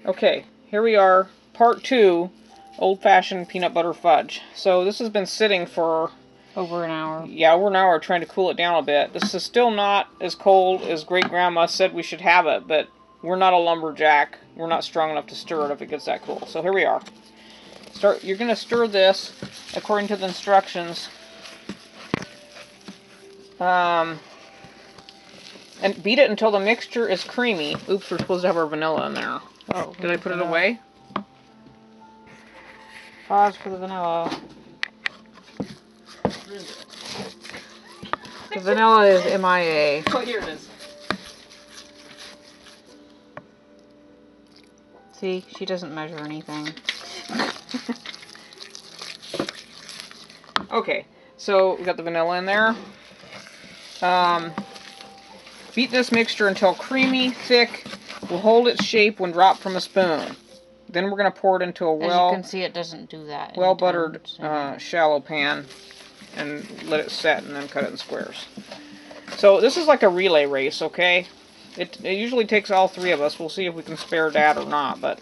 Okay, here we are, part 2, old-fashioned peanut butter fudge. So this has been sitting for over an hour. Yeah, over an hour, trying to cool it down a bit. This is still not as cold as Great-Grandma said we should have it, but we're not a lumberjack. We're not strong enough to stir it if it gets that cool. So here we are. You're going to stir this according to the instructions. And beat it until the mixture is creamy. Oops, we're supposed to have our vanilla in there. Oh, did I put it away? Pause for the vanilla. The vanilla is MIA. Oh, here it is. See, she doesn't measure anything. Okay, so we got the vanilla in there. Beat this mixture until creamy, thick, will hold its shape when dropped from a spoon. Then we're going to pour it into a As you can see, it doesn't do that. well-buttered shallow pan and let it set and then cut it in squares. So this is like a relay race, okay? It usually takes all three of us. We'll see if we can spare Dad or not, but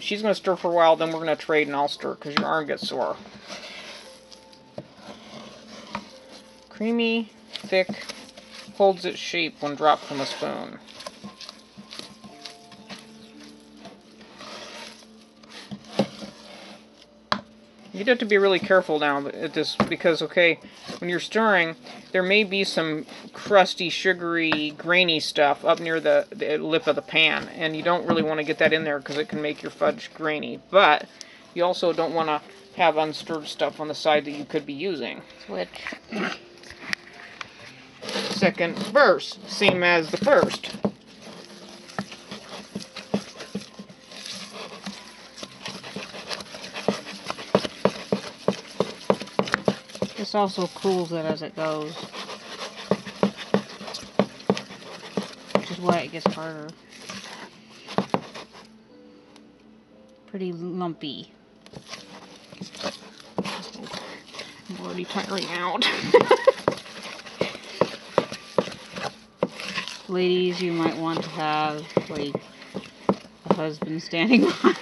she's going to stir for a while, then we're going to trade and I'll stir because your arm gets sore. Creamy, thick, holds its shape when dropped from a spoon. You have to be really careful now at this because, okay, when you're stirring, there may be some crusty, sugary, grainy stuff up near the lip of the pan, and you don't really want to get that in there because it can make your fudge grainy. But you also don't want to have unstirred stuff on the side that you could be using. Switch. Second verse, same as the first. This also cools it as it goes, which is why it gets harder. Pretty lumpy. I'm already tiring out. Ladies, you might want to have, like, a husband standing by.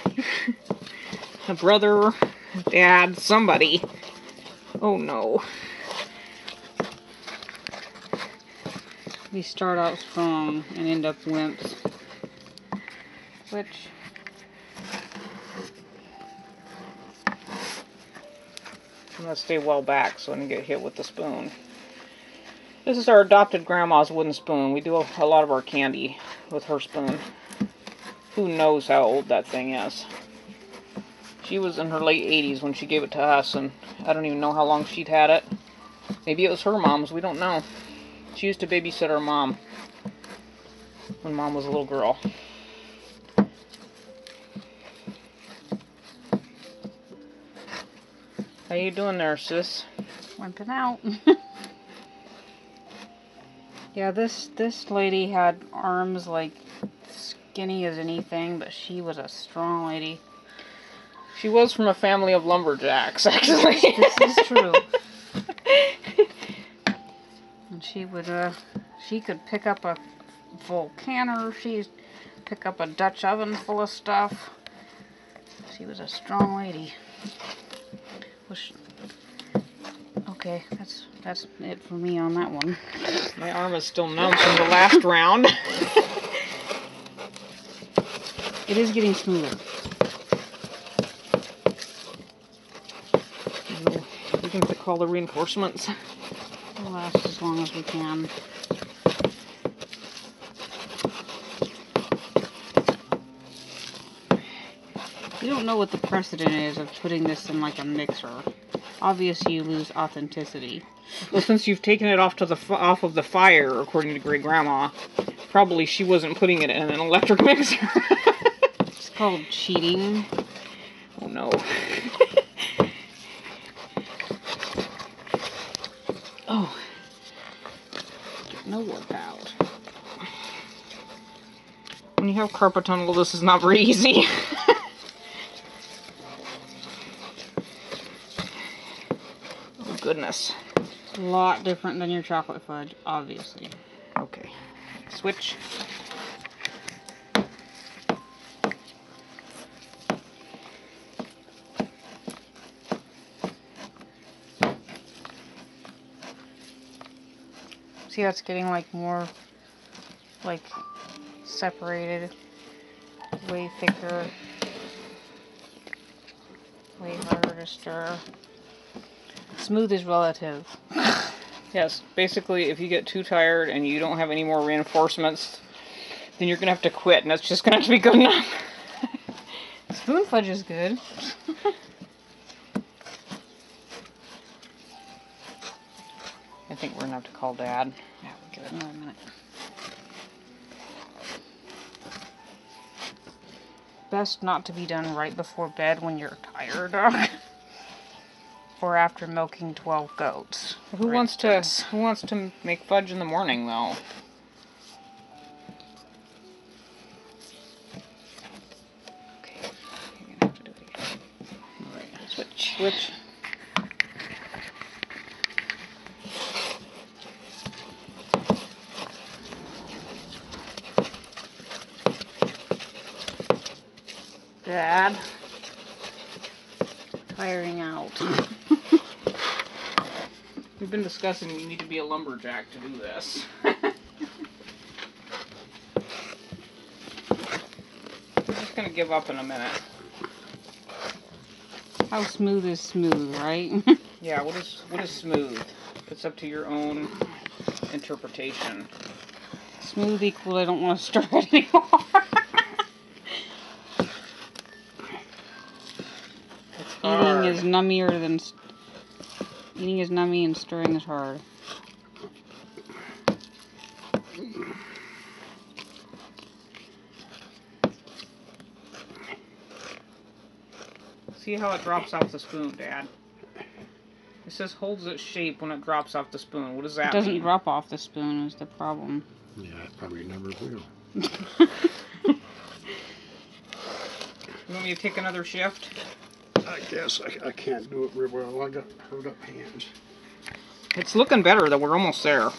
A brother, dad, somebody. Oh no. We start out strong and end up wimps. Which... I'm going to stay well back so I don't get hit with the spoon. This is our adopted grandma's wooden spoon. We do a lot of our candy with her spoon. Who knows how old that thing is. She was in her late 80s when she gave it to us, and I don't even know how long she'd had it. Maybe it was her mom's, we don't know. She used to babysit our mom when Mom was a little girl. How you doing there, sis? Wimping out. Yeah, this lady had arms like skinny as anything, but she was a strong lady. She was from a family of lumberjacks, actually. This is true. And she could pick up a full canner. She'd pick up a Dutch oven full of stuff. She was a strong lady. Okay, that's it for me on that one. My arm is still numb from the last round. It is getting smoother. We can call the reinforcements. We'll last as long as we can. You don't know what the precedent is of putting this in like a mixer. Obviously, you lose authenticity. Well, since you've taken it off of the fire, according to Great Grandma, probably she wasn't putting it in an electric mixer. It's called cheating. Oh no. Oh. Get no workout. When you have carpal tunnel, this is not very easy. Oh goodness. A lot different than your chocolate fudge, obviously. Okay. Switch. See how it's getting like more like separated, way thicker, way harder to stir. Smooth is relative. Yes, basically if you get too tired and you don't have any more reinforcements, then you're going to have to quit and it's just going to have to be good enough. Spoon fudge is good. I think we're going to have to call Dad. Yeah, we'll give it another minute. Best not to be done right before bed when you're tired. Or after milking 12 goats. Who wants to make fudge in the morning though? Okay, you're gonna have to do it again. Alright, switch. Dad. Tiring out. We've been discussing you need to be a lumberjack to do this. I'm just gonna give up in a minute. How smooth is smooth, right? Yeah, what is smooth? It's up to your own interpretation. Smooth equals I don't want to stir it anymore. Eating is nummier than eating is nummy and stirring is hard. See how it drops off the spoon, Dad? It says holds its shape when it drops off the spoon. What does that mean? It doesn't drop off the spoon is the problem. Yeah, it probably never will. You want me to take another shift? I guess I can't do it real well. I got hurt up hands. It's looking better though. We're almost there.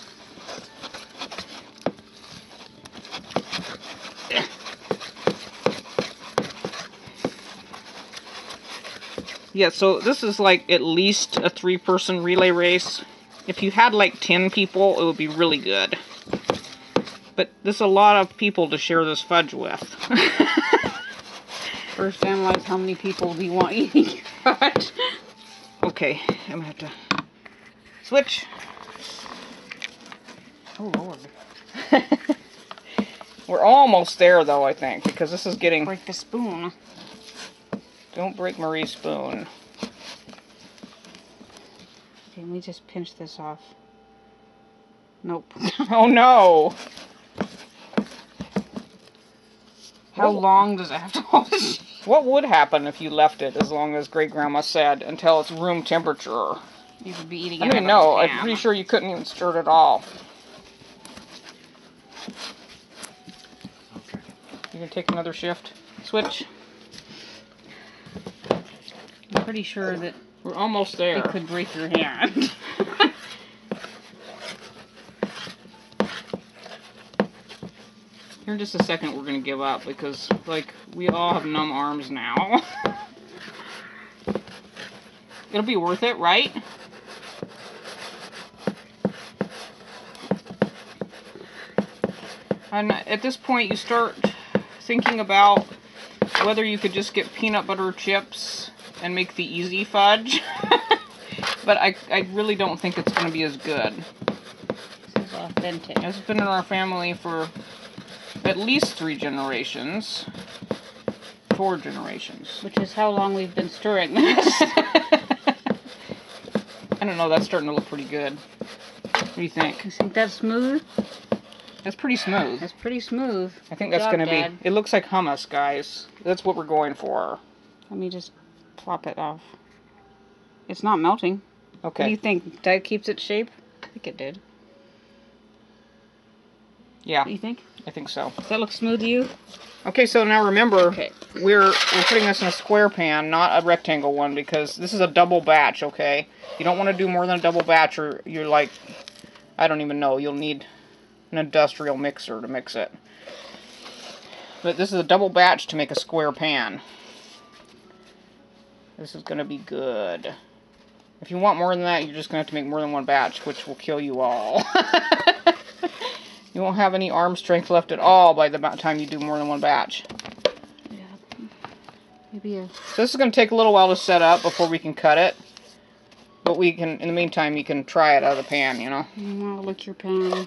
Yeah, so this is like at least a 3-person relay race. If you had like 10 people, it would be really good. But there's a lot of people to share this fudge with. First, analyze how many people do you want eating fudge. Okay, I'm gonna have to switch. Oh Lord. We're almost there though, I think, because this is getting... Break the spoon. Don't break Marie's spoon. Okay, let me just pinch this off. Nope. Oh no! How long does it have to hold? What would happen if you left it, as long as Great Grandma said, until it's room temperature? You could be eating I it mean, out no, of a I'm can. pretty sure you couldn't even stir it at all. Okay. You gonna take another shift? Switch. I'm pretty sure that We're almost there. it could break your hand. Here in just a second, we're gonna give up because, like, we all have numb arms now. It'll be worth it, right? And at this point, you start thinking about whether you could just get peanut butter chips and make the easy fudge. But I really don't think it's going to be as good. This is authentic. It's been in our family for at least 3 generations. 4 generations. Which is how long we've been stirring this. I don't know, that's starting to look pretty good. What do you think? You think that's smooth? That's pretty smooth. That's pretty smooth. I think Good that's job, going to be... Dad. It looks like hummus, guys. That's what we're going for. Let me just plop it off. It's not melting. Okay. What do you think? Dad keeps its shape? I think it did. Yeah, What do you think? I think so. Does that look smooth to you? Okay, so now remember, Okay. we're putting this in a square pan, not a rectangle one, because this is a double batch, okay? You don't want to do more than a double batch, or you're like, I don't even know, you'll need an industrial mixer to mix it. But this is a double batch to make a square pan. This is going to be good. If you want more than that, you're just going to have to make more than one batch, which will kill you all. You won't have any arm strength left at all by the time you do more than one batch. Yeah. Maybe a... So this is going to take a little while to set up before we can cut it. But we can, in the meantime, you can try it out of the pan, you know. Well, look your pan.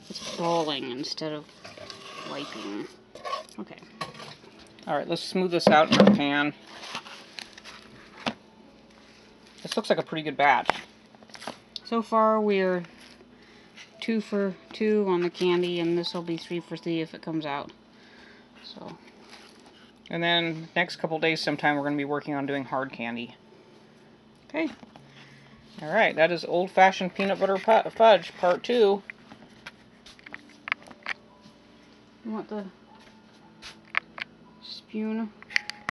It's balling instead of wiping. Okay. Alright, let's smooth this out in our pan. This looks like a pretty good batch. So far, we're 2 for 2 on the candy, and this will be 3 for 3 if it comes out. So. And then next couple days sometime we're going to be working on doing hard candy. Okay. Alright, that is old-fashioned peanut butter fudge part 2. You want the spoon?